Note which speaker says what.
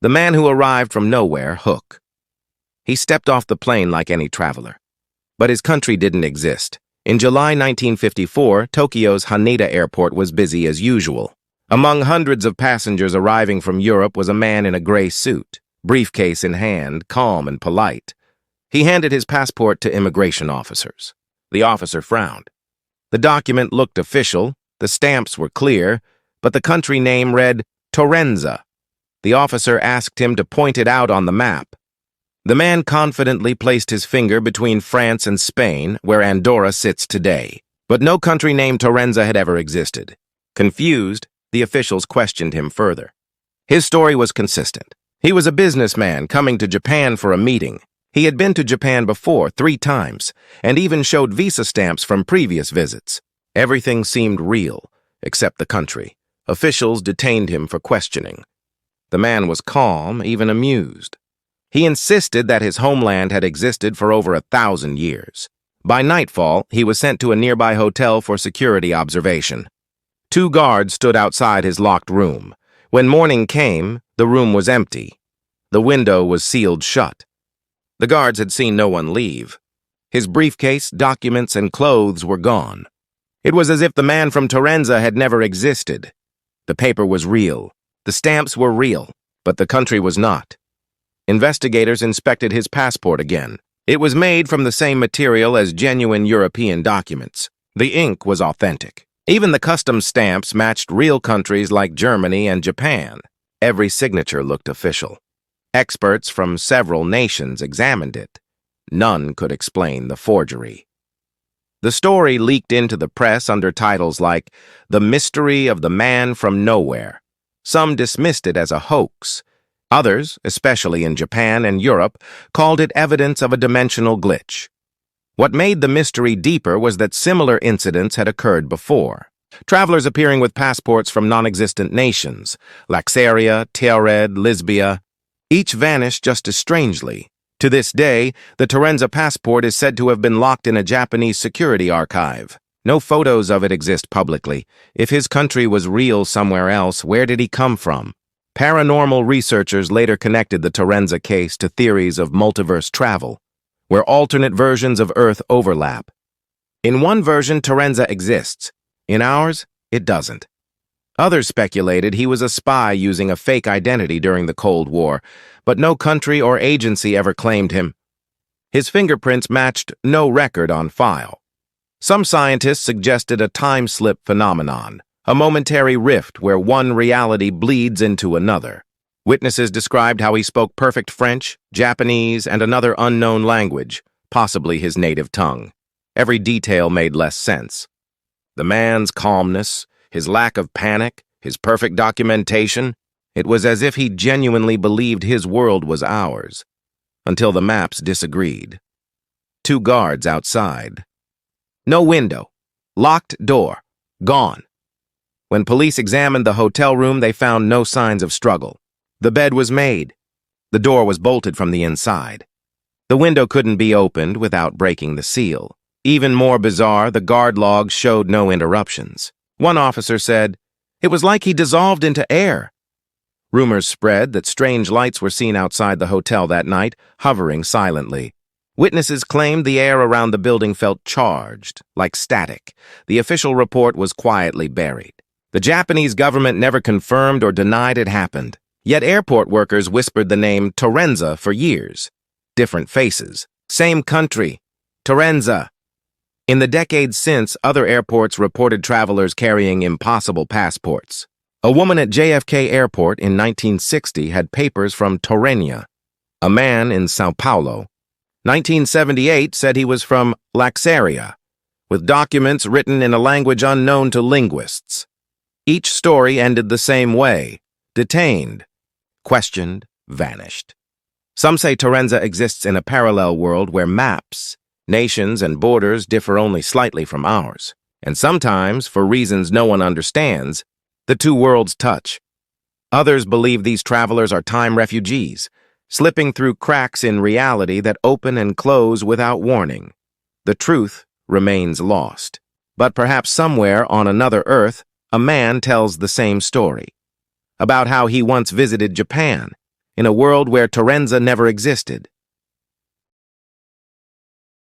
Speaker 1: The man who arrived from nowhere, Hook. He stepped off the plane like any traveler. But his country didn't exist. In July 1954, Tokyo's Haneda Airport was busy as usual. Among hundreds of passengers arriving from Europe was a man in a gray suit, briefcase in hand, calm and polite. He handed his passport to immigration officers. The officer frowned. The document looked official, the stamps were clear, but the country name read Torenza. The officer asked him to point it out on the map. The man confidently placed his finger between France and Spain, where Andorra sits today. But no country named Torenza had ever existed. Confused, the officials questioned him further. His story was consistent. He was a businessman coming to Japan for a meeting. He had been to Japan before 3 times, and even showed visa stamps from previous visits. Everything seemed real, except the country. Officials detained him for questioning. The man was calm, even amused. He insisted that his homeland had existed for over 1,000 years. By nightfall, he was sent to a nearby hotel for security observation. 2 guards stood outside his locked room. When morning came, the room was empty. The window was sealed shut. The guards had seen no one leave. His briefcase, documents, and clothes were gone. It was as if the man from Torenza had never existed. The paper was real. The stamps were real, but the country was not. Investigators inspected his passport again. It was made from the same material as genuine European documents. The ink was authentic. Even the customs stamps matched real countries like Germany and Japan. Every signature looked official. Experts from several nations examined it. None could explain the forgery. The story leaked into the press under titles like "The Mystery of the Man from Nowhere." Some dismissed it as a hoax. Others, especially in Japan and Europe, called it evidence of a dimensional glitch. What made the mystery deeper was that similar incidents had occurred before. Travelers appearing with passports from non-existent nations, Laxaria, Tierred, Lisbia, each vanished just as strangely. To this day, the Torenza passport is said to have been locked in a Japanese security archive. No photos of it exist publicly. If his country was real somewhere else, where did he come from? Paranormal researchers later connected the Torenza case to theories of multiverse travel, where alternate versions of Earth overlap. In one version, Torenza exists. In ours, it doesn't. Others speculated he was a spy using a fake identity during the Cold War, but no country or agency ever claimed him. His fingerprints matched no record on file. Some scientists suggested a time slip phenomenon, a momentary rift where one reality bleeds into another. Witnesses described how he spoke perfect French, Japanese, and another unknown language, possibly his native tongue. Every detail made less sense. The man's calmness, his lack of panic, his perfect documentation, it was as if he genuinely believed his world was ours, until the maps disagreed. 2 guards outside. No window. Locked door. Gone. When police examined the hotel room, they found no signs of struggle. The bed was made. The door was bolted from the inside. The window couldn't be opened without breaking the seal. Even more bizarre, the guard logs showed no interruptions. One officer said, "It was like he dissolved into air." Rumors spread that strange lights were seen outside the hotel that night, hovering silently. Witnesses claimed the air around the building felt charged, like static. The official report was quietly buried. The Japanese government never confirmed or denied it happened. Yet airport workers whispered the name Torenza for years. Different faces. Same country. Torenza. In the decades since, other airports reported travelers carrying impossible passports. A woman at JFK Airport in 1960 had papers from Torenza. A man in Sao Paulo, 1978, said he was from Laxaria, with documents written in a language unknown to linguists. Each story ended the same way: detained, questioned, vanished. Some say Torenza exists in a parallel world where maps, nations, and borders differ only slightly from ours. And sometimes, for reasons no one understands, the 2 worlds touch. Others believe these travelers are time refugees, slipping through cracks in reality that open and close without warning. The truth remains lost. But perhaps somewhere on another Earth, a man tells the same story. About how he once visited Japan. in a world where Torenza never existed.